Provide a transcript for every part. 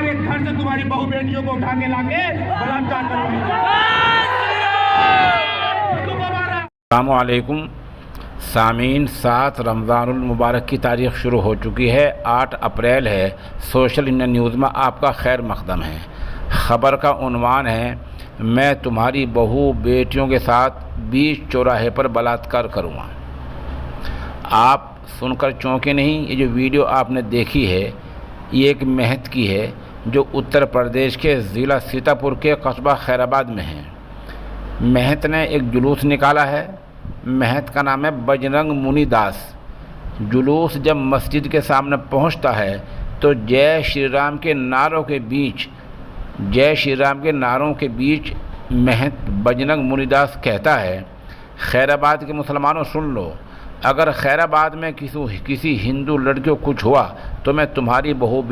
तुम्हारे घर से तुम्हारी बहू बेटियों को उठा के लाके बलात्कार करोगे। अस्सलामुअलैकुम सामीन, 7 रमज़ानुल मुबारक की तारीख़ शुरू हो चुकी है। 8 अप्रैल है। सोशल इंडिया न्यूज़ में आपका खैर मकदम है। ख़बर का उन्वान है, मैं तुम्हारी बहू बेटियों के साथ बीच चौराहे पर बलात्कार करूँगा। आप सुनकर चौंके नहीं। ये जो वीडियो आपने देखी है ये एक महत की है जो उत्तर प्रदेश के ज़िला सीतापुर के कस्बा खैराबाद में है। महत ने एक जुलूस निकाला है। महत का नाम है बजरंग मुनि दास। जुलूस जब मस्जिद के सामने पहुंचता है तो जय श्री राम के नारों के बीच महत बजरंग मुनि दास कहता है, खैराबाद के मुसलमानों सुन लो, अगर खैराबाद में किसी हिंदू लड़कियों को कुछ हुआ तो मैं तुम्हारी बहू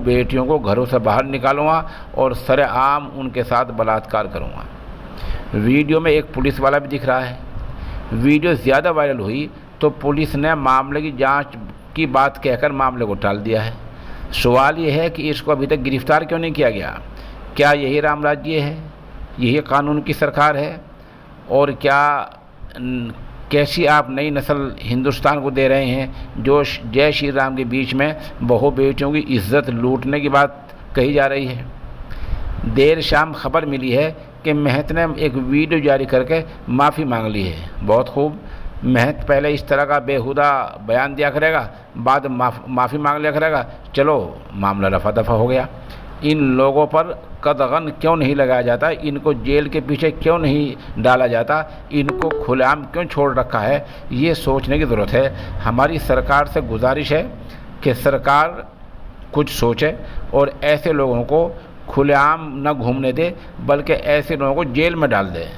बेटियों को घरों से बाहर निकालूंगा और सरेआम उनके साथ बलात्कार करूंगा। वीडियो में एक पुलिस वाला भी दिख रहा है। वीडियो ज़्यादा वायरल हुई तो पुलिस ने मामले की जांच की बात कहकर मामले को टाल दिया है। सवाल ये है कि इसको अभी तक गिरफ्तार क्यों नहीं किया गया? क्या यही राम राज्य है? यही कानून की सरकार है? और क्या कैसी आप नई नस्ल हिंदुस्तान को दे रहे हैं जो जय श्री राम के बीच में बहू बेटियों की इज्जत लूटने की बात कही जा रही है? देर शाम खबर मिली है कि महत ने एक वीडियो जारी करके माफ़ी मांग ली है। बहुत खूब। महत पहले इस तरह का बेहुदा बयान दिया करेगा, बाद माफ़ी मांग लिया करेगा, चलो मामला रफा दफा हो गया। इन लोगों पर कदगन क्यों नहीं लगाया जाता? इनको जेल के पीछे क्यों नहीं डाला जाता? इनको खुलेआम क्यों छोड़ रखा है? ये सोचने की ज़रूरत है। हमारी सरकार से गुजारिश है कि सरकार कुछ सोचे और ऐसे लोगों को खुलेआम न घूमने दे, बल्कि ऐसे लोगों को जेल में डाल दे।